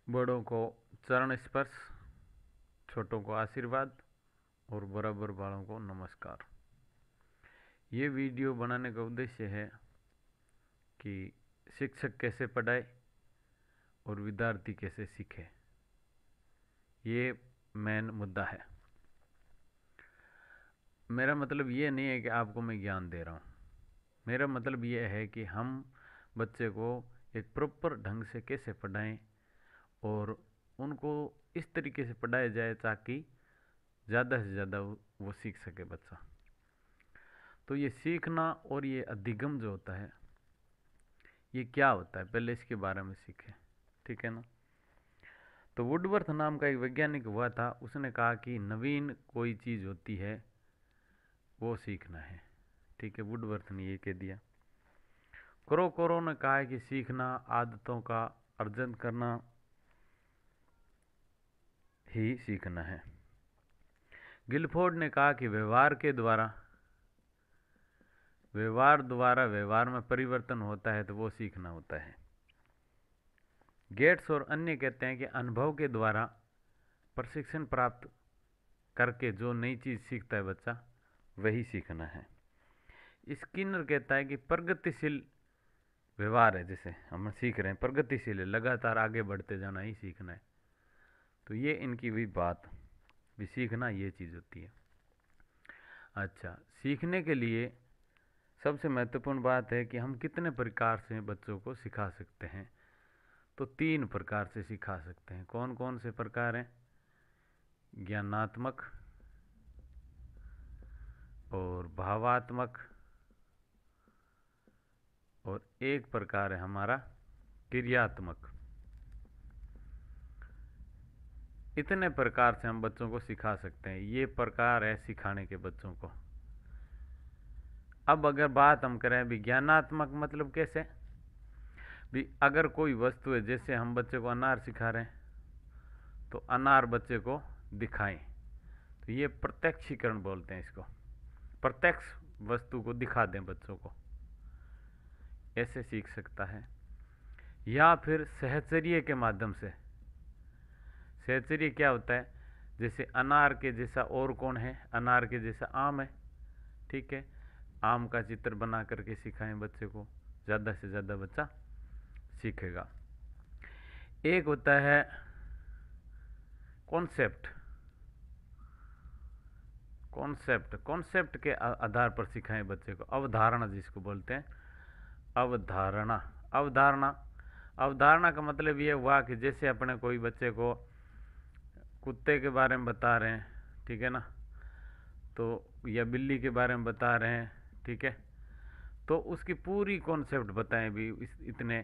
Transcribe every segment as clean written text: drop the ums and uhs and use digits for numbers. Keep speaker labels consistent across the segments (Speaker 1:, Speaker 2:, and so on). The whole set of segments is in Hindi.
Speaker 1: बड़ों को चरण स्पर्श, छोटों को आशीर्वाद और बराबर वालों को नमस्कार। ये वीडियो बनाने का उद्देश्य है कि शिक्षक कैसे पढ़ाए और विद्यार्थी कैसे सीखे, ये मेन मुद्दा है। मेरा मतलब ये नहीं है कि आपको मैं ज्ञान दे रहा हूँ। मेरा मतलब ये है कि हम बच्चे को एक प्रॉपर ढंग से कैसे पढ़ाएं और उनको इस तरीके से पढ़ाया जाए ताकि ज़्यादा से ज़्यादा वो सीख सके बच्चा। तो ये सीखना और ये अधिगम जो होता है, ये क्या होता है, पहले इसके बारे में सीखें, ठीक है ना। तो वुडवर्थ नाम का एक वैज्ञानिक हुआ था, उसने कहा कि नवीन कोई चीज़ होती है वो सीखना है, ठीक है। वुडवर्थ ने ये कह दिया। क्रोकोरो ने कहा है कि सीखना आदतों का अर्जन करना ही सीखना है। गिलफोर्ड ने कहा कि व्यवहार व्यवहार में परिवर्तन होता है तो वो सीखना होता है। गेट्स और अन्य कहते हैं कि अनुभव के द्वारा प्रशिक्षण प्राप्त करके जो नई चीज़ सीखता है बच्चा, वही सीखना है। स्किनर कहता है कि प्रगतिशील व्यवहार है, जैसे हम सीख रहे हैं, प्रगतिशील है, लगातार आगे बढ़ते जाना ही सीखना है। तो ये इनकी भी बात भी, सीखना ये चीज़ होती है। अच्छा, सीखने के लिए सबसे महत्वपूर्ण बात है कि हम कितने प्रकार से बच्चों को सिखा सकते हैं। तो 3 प्रकार से सिखा सकते हैं। कौन कौन से प्रकार हैं? ज्ञानात्मक और भावात्मक, और एक प्रकार है हमारा क्रियात्मक। इतने प्रकार से हम बच्चों को सिखा सकते हैं। ये प्रकार है सिखाने के बच्चों को। अब अगर बात हम करें विज्ञानात्मक, मतलब कैसे भी, अगर कोई वस्तु है, जैसे हम बच्चे को अनार सिखा रहे हैं, तो अनार बच्चे को दिखाएं, तो ये प्रत्यक्षीकरण बोलते हैं इसको। प्रत्यक्ष वस्तु को दिखा दें बच्चों को, ऐसे सीख सकता है। या फिर सहचर्य के माध्यम से। सहचर्य क्या होता है? जैसे अनार के जैसा और कौन है, अनार के जैसा आम है, ठीक है। आम का चित्र बना करके सिखाएं बच्चे को, ज़्यादा से ज़्यादा बच्चा सीखेगा। एक होता है कॉन्सेप्ट। कॉन्सेप्ट के आधार पर सिखाएं बच्चे को। अवधारणा जिसको बोलते हैं, अवधारणा का मतलब ये हुआ कि जैसे अपने कोई बच्चे को कुत्ते के बारे में बता रहे हैं, ठीक है ना, तो या बिल्ली के बारे में बता रहे हैं, ठीक है, तो उसकी पूरी कॉन्सेप्ट बताएं भी। इतने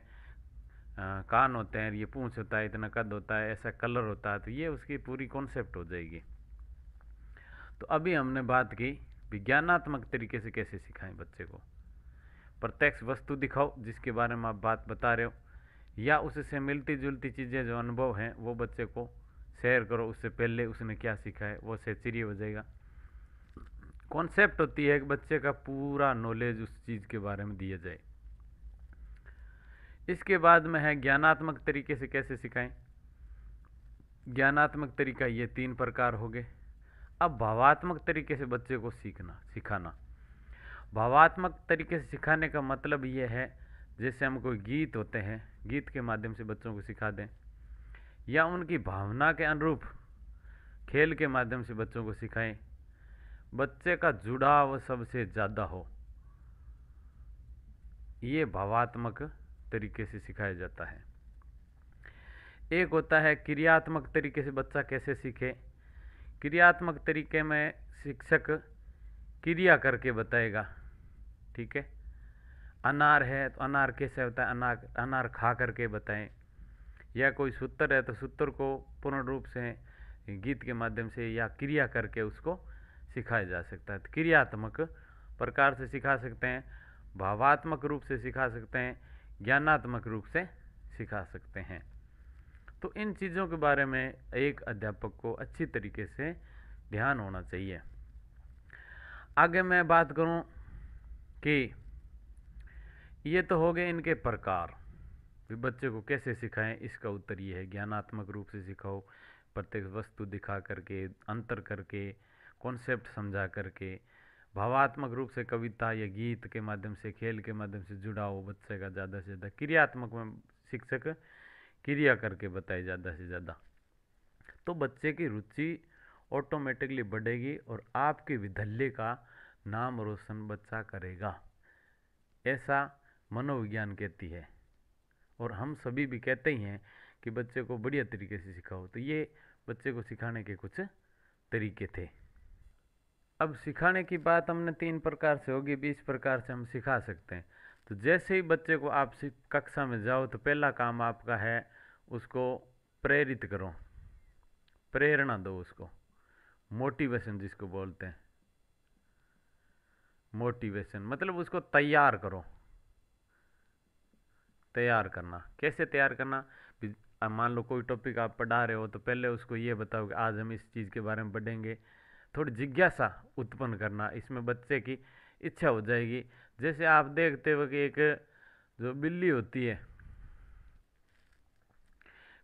Speaker 1: कान होते हैं, ये पूंछ होता है, इतना कद होता है, ऐसा कलर होता है, तो ये उसकी पूरी कॉन्सेप्ट हो जाएगी। तो अभी हमने बात की विज्ञानात्मक तरीके से कैसे सिखाएं बच्चे को। प्रत्यक्ष वस्तु दिखाओ जिसके बारे में आप बात बता रहे हो, या उससे मिलती जुलती चीज़ें जो अनुभव हैं वो बच्चे को शेयर करो, उससे पहले उसने क्या सीखा है वो सहचर्य हो जाएगा। कॉन्सेप्ट होती है कि बच्चे का पूरा नॉलेज उस चीज़ के बारे में दिया जाए। इसके बाद में है ज्ञानात्मक तरीके से कैसे सिखाएं। ज्ञानात्मक तरीका ये 3 प्रकार हो गए। अब भावात्मक तरीके से बच्चे को सिखाना। भावात्मक तरीके से सिखाने का मतलब ये है, जैसे हम कोई गीत होते हैं, गीत के माध्यम से बच्चों को सिखा दें, या उनकी भावना के अनुरूप खेल के माध्यम से बच्चों को सिखाएं। बच्चे का जुड़ाव सबसे ज़्यादा हो, ये भावात्मक तरीके से सिखाया जाता है। एक होता है क्रियात्मक तरीके से बच्चा कैसे सीखे। क्रियात्मक तरीके में शिक्षक क्रिया करके बताएगा, ठीक है। अनार है तो अनार कैसे होता है, अनार खा करके बताएं। या कोई सूत्र है तो सूत्र को पूर्ण रूप से गीत के माध्यम से या क्रिया करके उसको सिखाया जा सकता है। तो क्रियात्मक प्रकार से सिखा सकते हैं, भावात्मक रूप से सिखा सकते हैं, ज्ञानात्मक रूप से सिखा सकते हैं। तो इन चीज़ों के बारे में एक अध्यापक को अच्छी तरीके से ध्यान होना चाहिए। आगे मैं बात करूं कि ये तो हो गए इनके प्रकार। भी बच्चे को कैसे सिखाएं, इसका उत्तर ये है, ज्ञानात्मक रूप से सिखाओ, प्रत्येक वस्तु दिखा करके, अंतर करके, कॉन्सेप्ट समझा करके, भावात्मक रूप से कविता या गीत के माध्यम से, खेल के माध्यम से जुड़ाओ बच्चे का ज़्यादा से ज़्यादा। क्रियात्मक में शिक्षक क्रिया करके बताए ज़्यादा से ज़्यादा, तो बच्चे की रुचि ऑटोमेटिकली बढ़ेगी और आपके विद्यालय का नाम रोशन बच्चा करेगा, ऐसा मनोविज्ञान कहती है। और हम सभी भी कहते ही हैं कि बच्चे को बढ़िया तरीके से सिखाओ। तो ये बच्चे को सिखाने के कुछ तरीके थे। अब सिखाने की बात हमने 3 प्रकार से होगी, 20 प्रकार से हम सिखा सकते हैं। तो जैसे ही बच्चे को आप कक्षा में जाओ तो पहला काम आपका है उसको प्रेरित करो, प्रेरणा दो उसको, मोटिवेशन जिसको बोलते हैं। मोटिवेशन मतलब उसको तैयार करो। तैयार करना, कैसे तैयार करना? मान लो कोई टॉपिक आप पढ़ा रहे हो तो पहले उसको ये बताओ कि आज हम इस चीज़ के बारे में पढ़ेंगे। थोड़ी जिज्ञासा उत्पन्न करना, इसमें बच्चे की इच्छा हो जाएगी। जैसे आप देखते हो कि एक जो बिल्ली होती है,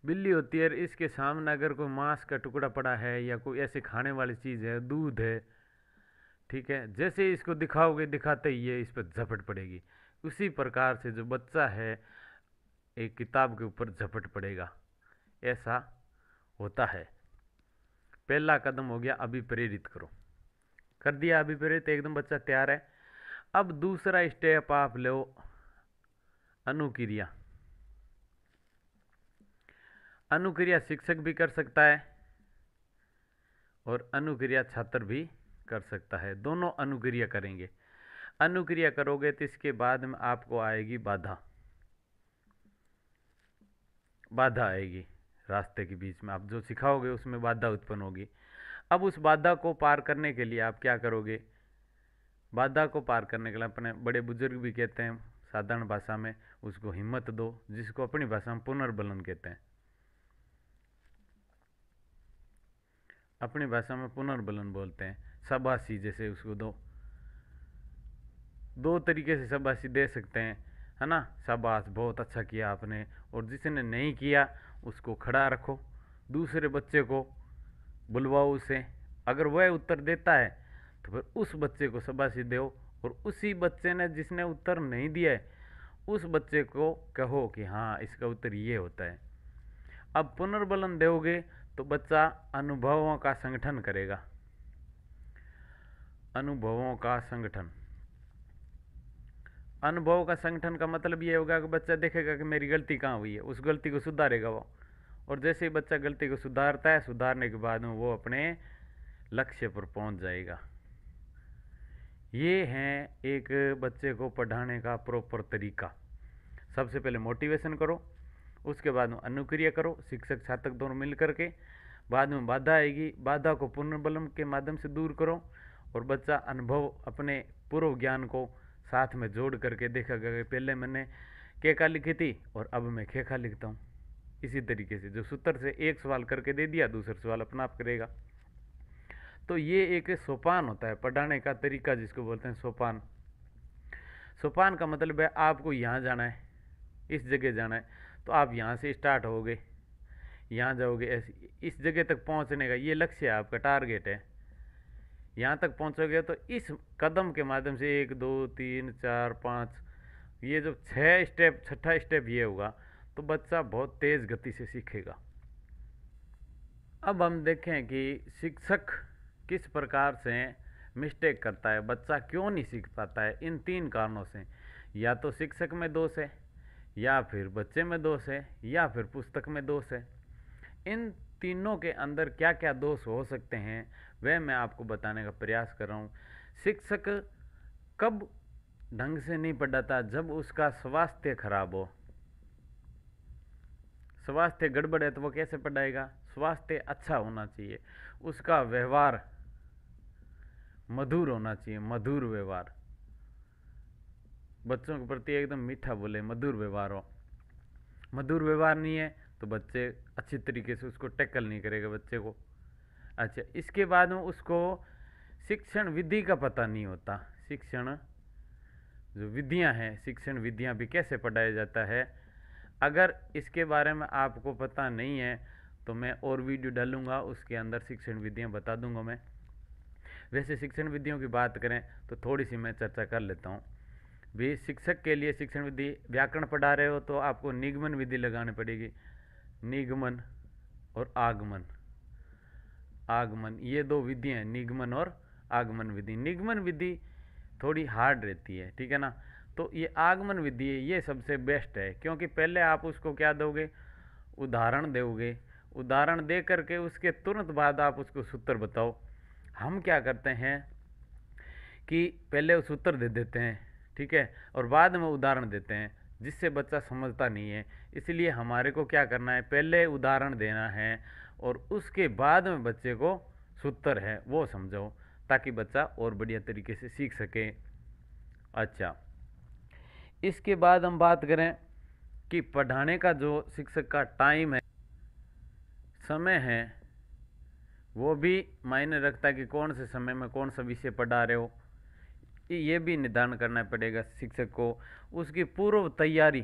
Speaker 1: और इसके सामने अगर कोई मांस का टुकड़ा पड़ा है या कोई ऐसे खाने वाली चीज़ है, दूध है, ठीक है, जैसे ही इसको दिखाओगे, दिखाते ही ये इस पर झपट पड़ेगी। उसी प्रकार से जो बच्चा है एक किताब के ऊपर झपट पड़ेगा, ऐसा होता है। पहला कदम हो गया अभिप्रेरित करो, कर दिया अभिप्रेरित, एकदम बच्चा तैयार है। अब दूसरा स्टेप आप लो अनुक्रिया। अनुक्रिया शिक्षक भी कर सकता है और अनुक्रिया छात्र भी कर सकता है, दोनों अनुक्रिया करेंगे। अनुक्रिया करोगे तो इसके बाद में आपको आएगी बाधा। बाधा आएगी रास्ते के बीच में, आप जो सिखाओगे उसमें बाधा उत्पन्न होगी। अब उस बाधा को पार करने के लिए आप क्या करोगे? बाधा को पार करने के लिए अपने बड़े बुजुर्ग भी कहते हैं साधारण भाषा में, उसको हिम्मत दो, जिसको अपनी भाषा में पुनर्बलन कहते हैं। अपनी भाषा में पुनर्बलन बोलते हैं। शाबाशी जैसे उसको दो, दो तरीके से शाबाशी दे सकते हैं, है ना? शाबाश, बहुत अच्छा किया आपने। और जिसने नहीं किया उसको खड़ा रखो, दूसरे बच्चे को बुलवाओ उसे, अगर वह उत्तर देता है तो फिर उस बच्चे को शाबाशी दो, और उसी बच्चे ने जिसने उत्तर नहीं दिया है उस बच्चे को कहो कि हाँ इसका उत्तर ये होता है। अब पुनर्बलन दोगे तो बच्चा अनुभवों का संगठन करेगा। अनुभवों का संगठन, अनुभव का संगठन का मतलब ये होगा कि बच्चा देखेगा कि मेरी गलती कहाँ हुई है, उस गलती को सुधारेगा वो। और जैसे ही बच्चा गलती को सुधारता है, सुधारने के बाद में वो अपने लक्ष्य पर पहुंच जाएगा। ये है एक बच्चे को पढ़ाने का प्रॉपर तरीका। सबसे पहले मोटिवेशन करो, उसके बाद में अनुक्रिया करो, शिक्षक छात्र दोनों मिल करके। बाद में बाधा आएगी, बाधा को पुनर्बलन के माध्यम से दूर करो, और बच्चा अनुभव अपने पूर्व ज्ञान को साथ में जोड़ करके देखेगा कि पहले मैंने केका लिखी थी और अब मैं खेखा लिखता हूँ। इसी तरीके से जो सूत्र से एक सवाल करके दे दिया, दूसरा सवाल अपना आप करेगा। तो ये एक सोपान होता है पढ़ाने का तरीका, जिसको बोलते हैं सोपान। सोपान का मतलब है आपको यहाँ जाना है, इस जगह जाना है, तो आप यहाँ से स्टार्ट होगे, यहाँ जाओगे, ऐसे इस जगह तक पहुँचने का ये लक्ष्य है, आपका टारगेट है। यहाँ तक पहुँचोगे तो इस कदम के माध्यम से 1 2 3 4 5, ये जो 6 स्टेप, छठा स्टेप ये होगा, तो बच्चा बहुत तेज़ गति से सीखेगा। अब हम देखें कि शिक्षक किस प्रकार से मिस्टेक करता है, बच्चा क्यों नहीं सीख पाता है। इन 3 कारणों से, या तो शिक्षक में दोष है, या फिर बच्चे में दोष है, या फिर पुस्तक में दोष है। इन तीनों के अंदर क्या क्या दोष हो सकते हैं वह मैं आपको बताने का प्रयास कर रहा हूँ। शिक्षक कब ढंग से नहीं पढ़ाता? जब उसका स्वास्थ्य खराब हो। स्वास्थ्य गड़बड़ है तो वो कैसे पढ़ाएगा? स्वास्थ्य अच्छा होना चाहिए, उसका व्यवहार मधुर होना चाहिए, मधुर व्यवहार, बच्चों के प्रति एकदम मीठा बोले, मधुर व्यवहार हो। मधुर व्यवहार नहीं है तो बच्चे अच्छी तरीके से उसको टैकल नहीं करेगा बच्चे को। अच्छा, इसके बाद में उसको शिक्षण विधि का पता नहीं होता। शिक्षण जो विधियां हैं, शिक्षण विधियां भी कैसे पढ़ाया जाता है, अगर इसके बारे में आपको पता नहीं है तो मैं और वीडियो डालूंगा, उसके अंदर शिक्षण विधियाँ बता दूंगा मैं। वैसे शिक्षण विधियों की बात करें तो थोड़ी सी मैं चर्चा कर लेता हूँ। भी शिक्षक के लिए शिक्षण विधि, व्याकरण पढ़ा रहे हो तो आपको निगमन विधि लगानी पड़ेगी। निगमन और आगमन, आगमन ये दो विधियाँ हैं, निगमन और आगमन विधि। निगमन विधि थोड़ी हार्ड रहती है, ठीक है ना। तो ये आगमन विधि है, ये सबसे बेस्ट है, क्योंकि पहले आप उसको क्या दोगे, उदाहरण दोगे। उदाहरण दे करके उसके तुरंत बाद आप उसको सूत्र बताओ। हम क्या करते हैं कि पहले वो सूत्र दे देते हैं, ठीक है, और बाद में उदाहरण देते हैं, जिससे बच्चा समझता नहीं है। इसलिए हमारे को क्या करना है, पहले उदाहरण देना है और उसके बाद में बच्चे को सूत्र है वो समझाओ, ताकि बच्चा और बढ़िया तरीके से सीख सके। अच्छा, इसके बाद हम बात करें कि पढ़ाने का जो शिक्षक का टाइम है, समय है, वो भी मायने रखता है कि कौन से समय में कौन सा विषय पढ़ा रहे हो। ये भी निर्धारण करना पड़ेगा शिक्षक को। उसकी पूर्व तैयारी,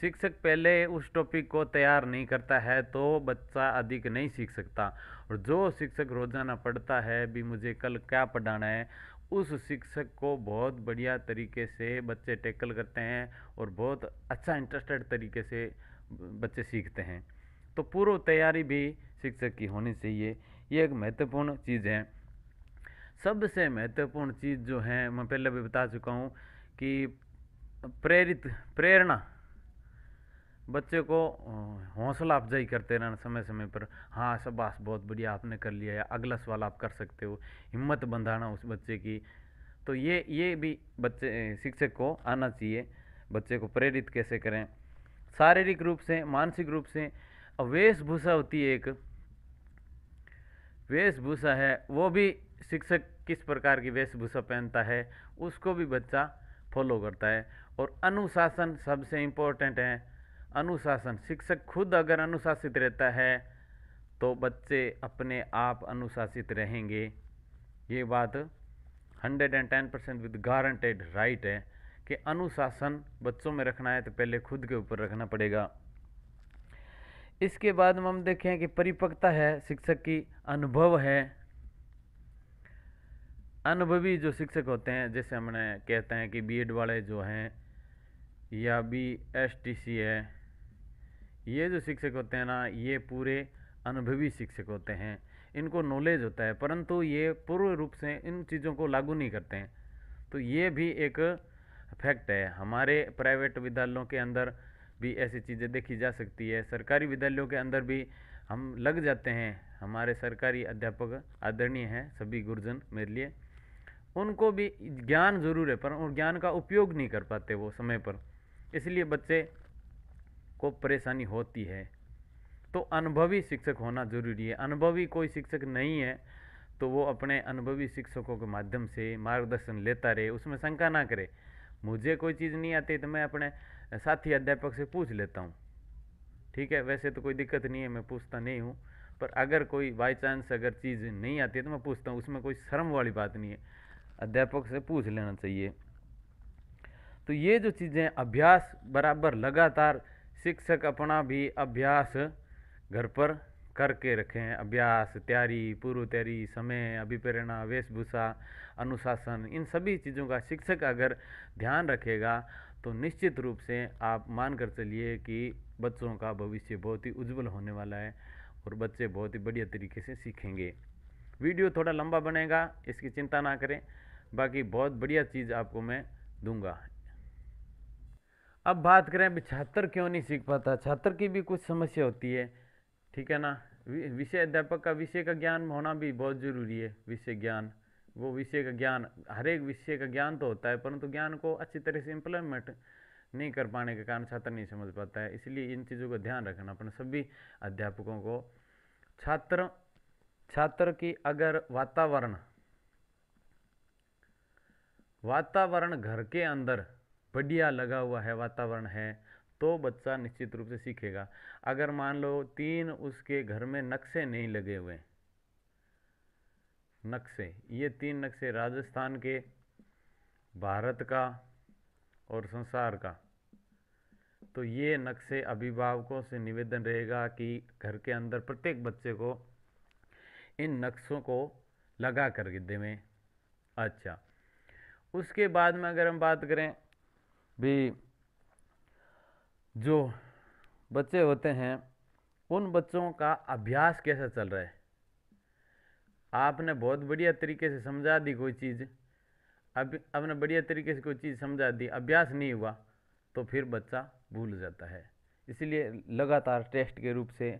Speaker 1: शिक्षक पहले उस टॉपिक को तैयार नहीं करता है तो बच्चा अधिक नहीं सीख सकता। और जो शिक्षक रोजाना पढ़ता है भी मुझे कल क्या पढ़ाना है, उस शिक्षक को बहुत बढ़िया तरीके से बच्चे टैकल करते हैं और बहुत अच्छा इंटरेस्टेड तरीके से बच्चे सीखते हैं। तो पूर्व तैयारी भी शिक्षक की होनी चाहिए, ये एक महत्वपूर्ण चीज़ है। सबसे महत्वपूर्ण चीज़ जो है, मैं पहले भी बता चुका हूँ कि प्रेरणा, बच्चे को हौसला अफजाई करते रहना समय समय पर। हाँ शाबाश, बहुत बढ़िया आपने कर लिया, या अगला सवाल आप कर सकते हो, हिम्मत बंधाना उस बच्चे की। तो ये भी बच्चे शिक्षक को आना चाहिए। बच्चे को प्रेरित कैसे करें, शारीरिक रूप से, मानसिक रूप से। वेशभूषा होती है एक, वेशभूषा है, वो भी शिक्षक किस प्रकार की वेशभूषा पहनता है उसको भी बच्चा फॉलो करता है। और अनुशासन सबसे इम्पोर्टेंट है। अनुशासन, शिक्षक खुद अगर अनुशासित रहता है तो बच्चे अपने आप अनुशासित रहेंगे। ये बात 110% विद गारंटेड राइट है कि अनुशासन बच्चों में रखना है तो पहले खुद के ऊपर रखना पड़ेगा। इसके बाद हम देखें कि परिपक्वता है शिक्षक की, अनुभव है। अनुभवी जो शिक्षक होते हैं, जैसे हमने कहते हैं कि बीएड वाले जो हैं या BSTC है, ये जो शिक्षक होते हैं ना, ये पूरे अनुभवी शिक्षक होते हैं। इनको नॉलेज होता है, परंतु ये पूर्ण रूप से इन चीज़ों को लागू नहीं करते हैं। तो ये भी एक फैक्ट है। हमारे प्राइवेट विद्यालयों के अंदर भी ऐसी चीज़ें देखी जा सकती है, सरकारी विद्यालयों के अंदर भी हम लग जाते हैं। हमारे सरकारी अध्यापक आदरणीय हैं सभी गुरुजन मेरे लिए, उनको भी ज्ञान जरूर है पर उन ज्ञान का उपयोग नहीं कर पाते वो समय पर, इसलिए बच्चे को परेशानी होती है। तो अनुभवी शिक्षक होना जरूरी है। अनुभवी कोई शिक्षक नहीं है तो वो अपने अनुभवी शिक्षकों के माध्यम से मार्गदर्शन लेता रहे, उसमें शंका ना करे। मुझे कोई चीज़ नहीं आती तो मैं अपने साथी अध्यापक से पूछ लेता हूँ, ठीक है, वैसे तो कोई दिक्कत नहीं है, मैं पूछता नहीं हूँ। पर अगर कोई बाई चांस अगर चीज़ नहीं आती है तो मैं पूछता हूँ, उसमें कोई शर्म वाली बात नहीं है, अध्यापक से पूछ लेना चाहिए। तो ये जो चीज़ें, अभ्यास बराबर लगातार, शिक्षक अपना भी अभ्यास घर पर करके रखें। अभ्यास, तैयारी, पूर्व तैयारी, समय, अभिप्रेरणा, वेशभूषा, अनुशासन, इन सभी चीज़ों का शिक्षक अगर ध्यान रखेगा तो निश्चित रूप से आप मान कर चलिए कि बच्चों का भविष्य बहुत ही उज्जवल होने वाला है और बच्चे बहुत ही बढ़िया तरीके से सीखेंगे। वीडियो थोड़ा लंबा बनेगा, इसकी चिंता ना करें, बाकी बहुत बढ़िया चीज़ आपको मैं दूंगा। अब बात करें अभी छात्र क्यों नहीं सीख पाता। छात्र की भी कुछ समस्या होती है, ठीक है ना। विषय अध्यापक का विषय का ज्ञान होना भी बहुत ज़रूरी है। विषय ज्ञान, वो विषय का ज्ञान, हर एक विषय का ज्ञान तो होता है, परंतु ज्ञान को अच्छी तरह से इम्प्लीमेंट नहीं कर पाने के कारण छात्र नहीं समझ पाता है। इसलिए इन चीज़ों का ध्यान रखना अपने सभी अध्यापकों को। छात्र की अगर वातावरण घर के अंदर बढ़िया लगा हुआ है, वातावरण है, तो बच्चा निश्चित रूप से सीखेगा। अगर मान लो 3 उसके घर में नक्शे नहीं लगे हुए, नक्शे, ये 3 नक्शे राजस्थान के, भारत का और संसार का, तो ये नक्शे अभिभावकों से निवेदन रहेगा कि घर के अंदर प्रत्येक बच्चे को इन नक्शों को लगा करके देवें। अच्छा, उसके बाद में अगर हम बात करें भी, जो बच्चे होते हैं उन बच्चों का अभ्यास कैसा चल रहा है। आपने बहुत बढ़िया तरीके से समझा दी कोई चीज़, अब आपने बढ़िया तरीके से कोई चीज़ समझा दी, अभ्यास नहीं हुआ तो फिर बच्चा भूल जाता है। इसलिए लगातार टेस्ट के रूप से,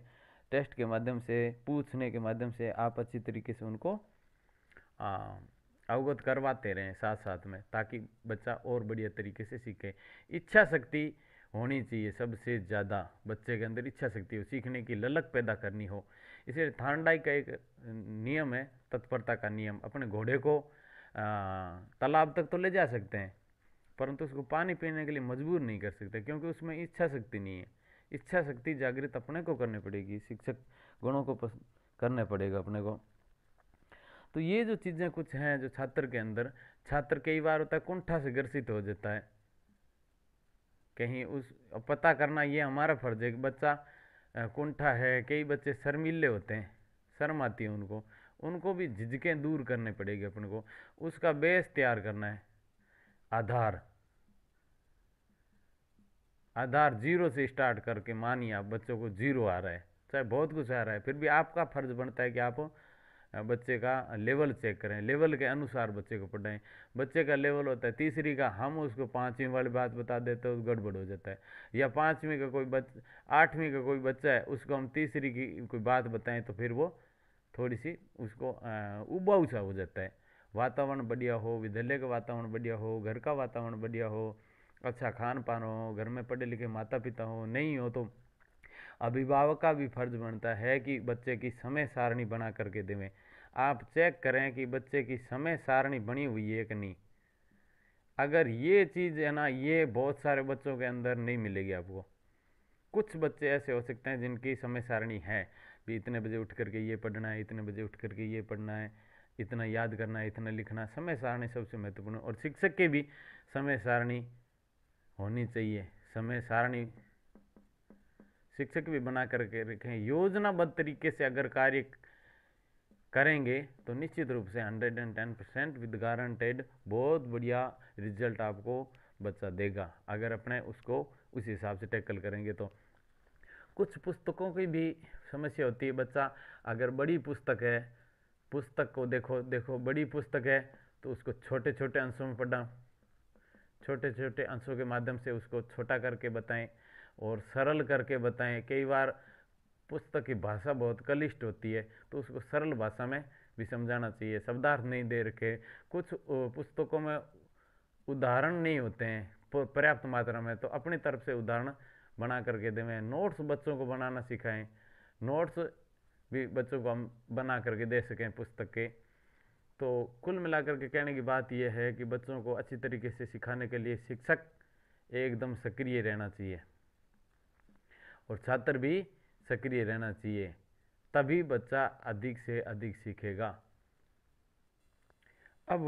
Speaker 1: टेस्ट के माध्यम से, पूछने के माध्यम से आप अच्छी तरीके से उनको अवगत करवाते रहें साथ साथ में, ताकि बच्चा और बढ़िया तरीके से सीखे। इच्छा शक्ति होनी चाहिए सबसे ज़्यादा, बच्चे के अंदर इच्छा शक्ति हो, सीखने की ललक पैदा करनी हो। इसलिए थार्नडाइक का एक नियम है, तत्परता का नियम। अपने घोड़े को तालाब तक तो ले जा सकते हैं, परंतु उसको पानी पीने के लिए मजबूर नहीं कर सकते, क्योंकि उसमें इच्छा शक्ति नहीं है। इच्छा शक्ति जागृत अपने को करनी पड़ेगी, शिक्षक गुणों को करने पड़ेगा अपने को। तो ये जो चीज़ें कुछ हैं जो छात्र के अंदर, छात्र कई बार होता है कुंठा से ग्रसित हो जाता है, कहीं उस पता करना ये हमारा फर्ज है कि बच्चा कुंठा है। कई बच्चे शर्मीले होते हैं, शर्म आती है उनको, उनको भी झिझकें दूर करने पड़ेगी अपने को। उसका बेस तैयार करना है, आधार आधार जीरो से स्टार्ट करके। मानिए आप बच्चों को जीरो आ रहा है, चाहे बहुत कुछ आ रहा है, फिर भी आपका फर्ज बनता है कि आप बच्चे का लेवल चेक करें, लेवल के अनुसार बच्चे को पढ़ाएं। बच्चे का लेवल होता है तीसरी का, हम उसको 5वीं वाली बात बता देते हैं तो गड़बड़ हो जाता है। या 5वीं का कोई 8वीं का कोई बच्चा है, उसको हम तीसरी की कोई बात बताएं तो फिर वो थोड़ी सी उसको उबाऊ सा हो जाता है। वातावरण बढ़िया हो, विद्यालय का वातावरण बढ़िया हो, घर का वातावरण बढ़िया हो, अच्छा खान पान हो, घर में पढ़े लिखे माता पिता हो, नहीं हो तो अभिभावक का भी फर्ज बनता है कि बच्चे की समय सारणी बना करके देवें। आप चेक करें कि बच्चे की समय सारणी बनी हुई है कि नहीं। अगर ये चीज़ है ना, ये बहुत सारे बच्चों के अंदर नहीं मिलेगी आपको। कुछ बच्चे ऐसे हो सकते हैं जिनकी समय सारणी है भी, इतने बजे उठ करके ये पढ़ना है, इतने बजे उठ करके ये पढ़ना है, इतना याद करना है, इतना लिखना। समय सारणी सबसे महत्वपूर्ण, और शिक्षक की भी समय सारणी होनी चाहिए। समय सारणी शिक्षक भी बना करके रखें। योजनाबद्ध तरीके से अगर कार्य करेंगे तो निश्चित रूप से 110% विद गारंटेड बहुत बढ़िया रिजल्ट आपको बच्चा देगा, अगर अपने उसको उस हिसाब से टैकल करेंगे तो। कुछ पुस्तकों की भी समस्या होती है। बच्चा अगर बड़ी पुस्तक है, पुस्तक को देखो बड़ी पुस्तक है तो उसको छोटे छोटे अंशों में पढ़ना, छोटे छोटे अंशों के माध्यम से उसको छोटा करके बताएं और सरल करके बताएं। कई बार पुस्तक की भाषा बहुत क्लिष्ट होती है तो उसको सरल भाषा में भी समझाना चाहिए। शब्दार्थ नहीं दे रखे, कुछ पुस्तकों में उदाहरण नहीं होते हैं पर्याप्त मात्रा में, तो अपनी तरफ से उदाहरण बना करके देवें। नोट्स बच्चों को बनाना सिखाएं, नोट्स भी बच्चों को हम बना करके दे सकें पुस्तक के। तो कुल मिलाकर के कहने की बात यह है कि बच्चों को अच्छी तरीके से सिखाने के लिए शिक्षक एकदम सक्रिय रहना चाहिए और छात्र भी सक्रिय रहना चाहिए, तभी बच्चा अधिक से अधिक सीखेगा। अब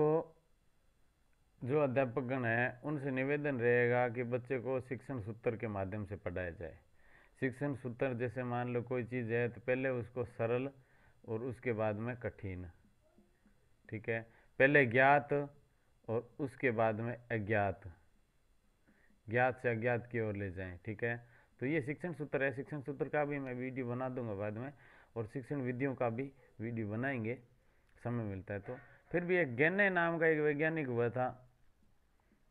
Speaker 1: जो अध्यापकगण हैं उनसे निवेदन रहेगा कि बच्चे को शिक्षण सूत्र के माध्यम से पढ़ाया जाए। शिक्षण सूत्र जैसे मान लो कोई चीज़ है तो पहले उसको सरल और उसके बाद में कठिन, ठीक है, पहले ज्ञात और उसके बाद में अज्ञात, ज्ञात से अज्ञात की ओर ले जाएं, ठीक है। तो ये शिक्षण सूत्र है। शिक्षण सूत्र का भी मैं वीडियो बना दूंगा बाद में, और शिक्षण विधियों का भी वीडियो बनाएंगे समय मिलता है तो। फिर भी एक गेने नाम का एक वैज्ञानिक हुआ था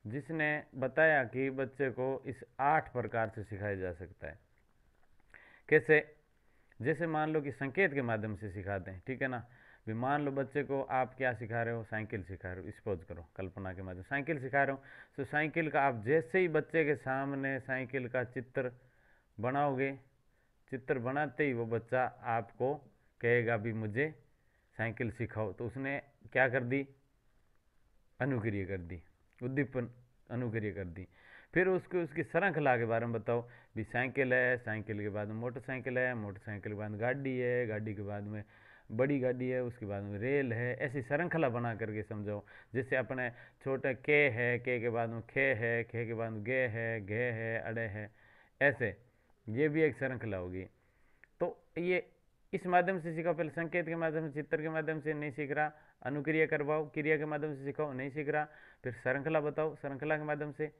Speaker 1: जिसने बताया कि बच्चे को इस 8 प्रकार से सिखाया जा सकता है। कैसे? जैसे मान लो कि संकेत के माध्यम से सिखाते हैं, ठीक है ना। भी मान लो बच्चे को आप क्या सिखा रहे हो, साइकिल सिखा रहे हो, सपोज करो कल्पना के माध्यम साइकिल सिखा रहे हो, तो साइकिल का आप जैसे ही बच्चे के सामने साइकिल का चित्र बनाओगे, चित्र बनाते ही वो बच्चा आपको कहेगा भी मुझे साइकिल सिखाओ। तो उसने क्या कर दी? अनुक्रिया कर दी, उद्दीपन अनुक्रिया कर दी। फिर उसको उसकी श्रृंखला के बारे में बताओ भी साइकिल है, साइकिल के बाद में मोटरसाइकिल है, मोटरसाइकिल के बाद गाड़ी है, गाड़ी के बाद में बड़ी गाड़ी है, उसके बाद में रेल है। ऐसी श्रृंखला बना करके समझाओ। जैसे अपने छोटे के है, के बाद में खे है, खे के बाद में गे है, घे है, अड़े है, ऐसे, ये भी एक श्रृंखला होगी। तो ये इस माध्यम से सीखा, पहले संकेत के माध्यम से, चित्र के माध्यम से नहीं सीख रहा, अनुक्रिया करवाओ, क्रिया के माध्यम से सिखाओ, नहीं सीख रहा, फिर श्रृंखला बताओ, श्रृंखला के माध्यम से।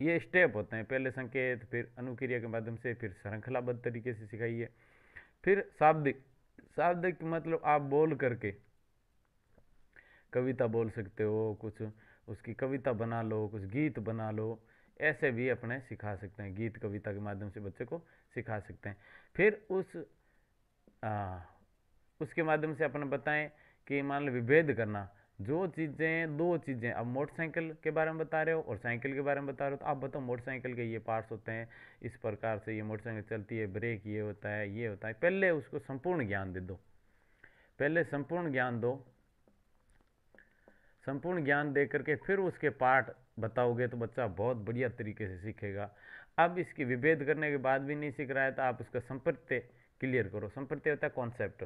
Speaker 1: ये स्टेप होते हैं, पहले संकेत, फिर अनुक्रिया के माध्यम से, फिर श्रृंखलाबद्ध तरीके से सिखाइए। फिर शाब्दिक, शाब्दिक मतलब आप बोल करके कविता बोल सकते हो, कुछ उसकी कविता बना लो, कुछ गीत बना लो, ऐसे भी अपने सिखा सकते हैं, गीत कविता के माध्यम से बच्चे को सिखा सकते हैं। फिर उसके माध्यम से अपने बताएं कि मान लो विभेद करना, जो चीज़ें, दो चीज़ें, अब मोटरसाइकिल के बारे में बता रहे हो और साइकिल के बारे में बता रहे हो, तो आप बताओ मोटरसाइकिल के ये पार्ट्स होते हैं, इस प्रकार से ये मोटरसाइकिल चलती है, ब्रेक ये होता है, ये होता है। पहले उसको संपूर्ण ज्ञान दे दो, पहले संपूर्ण ज्ञान दो, संपूर्ण ज्ञान दे करके फिर उसके पार्ट बताओगे तो बच्चा बहुत बढ़िया तरीके से सीखेगा। अब इसकी विभेद करने के बाद भी नहीं सीख रहा है तो आप उसका संप्रत्यय क्लियर करो। संप्रत्यय होता है कॉन्सेप्ट,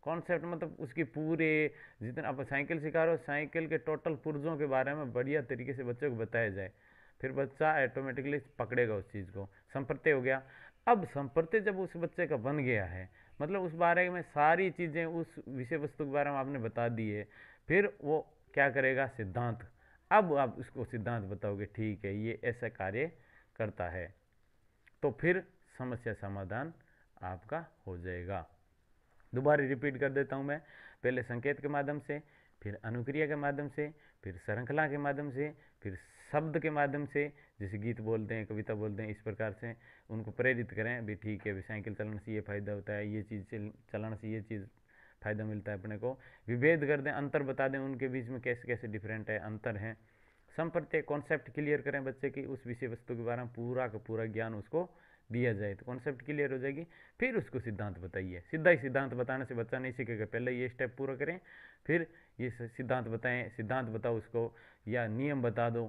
Speaker 1: कॉन्सेप्ट मतलब उसकी पूरे, जितने आप साइकिल सिखा रहे हो, साइकिल के टोटल पुर्जों के बारे में बढ़िया तरीके से बच्चे को बताया जाए, फिर बच्चा ऑटोमेटिकली पकड़ेगा उस चीज़ को। संप्रत्यय हो गया। अब संप्रत्यय जब उस बच्चे का बन गया है, मतलब उस बारे में सारी चीज़ें, उस विषय वस्तु के बारे में आपने बता दी है, फिर वो क्या करेगा, सिद्धांत। अब आप उसको सिद्धांत बताओगे, ठीक है ये ऐसा कार्य करता है, तो फिर समस्या समाधान आपका हो जाएगा। दोबारा रिपीट कर देता हूँ मैं, पहले संकेत के माध्यम से, फिर अनुक्रिया के माध्यम से, फिर श्रृंखला के माध्यम से, फिर शब्द के माध्यम से, जैसे गीत बोलते हैं, कविता बोलते हैं, इस प्रकार से उनको प्रेरित करें भी, ठीक है भी साइकिल चलाने से ये फायदा होता है, ये चीज़ से चलाने से ये चीज़ फायदा मिलता है अपने को। विभेद कर दें, अंतर बता दें उनके बीच में कैसे कैसे डिफरेंट है, अंतर है। संप्रत्यय, कॉन्सेप्ट क्लियर करें बच्चे की, उस विषय वस्तु के बारे में पूरा का पूरा ज्ञान उसको दिया जाए तो कॉन्सेप्ट क्लियर हो जाएगी। फिर उसको सिद्धांत बताइए, सीधा ही सिद्धांत बताने से बच्चा नहीं सीखेगा, पहले ये स्टेप पूरा करें, फिर ये सिद्धांत बताएं, सिद्धांत बताओ उसको, या नियम बता दो,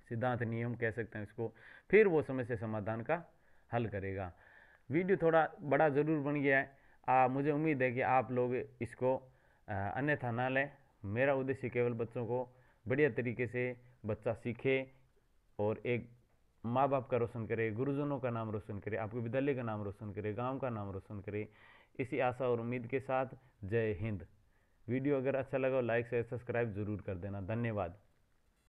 Speaker 1: सिद्धांत नियम कह सकते हैं इसको, फिर वो समस्या समाधान का हल करेगा। वीडियो थोड़ा बड़ा ज़रूर बन गया है, मुझे उम्मीद है कि आप लोग इसको अन्यथा ना लें। मेरा उद्देश्य केवल बच्चों को बढ़िया तरीके से बच्चा सीखे और एक माँ बाप का रोशन करे, गुरुजनों का नाम रोशन करे, आपके विद्यालय का नाम रोशन करे, गांव का नाम रोशन करे। इसी आशा और उम्मीद के साथ जय हिंद। वीडियो अगर अच्छा लगा हो लाइक शेयर सब्सक्राइब जरूर कर देना। धन्यवाद।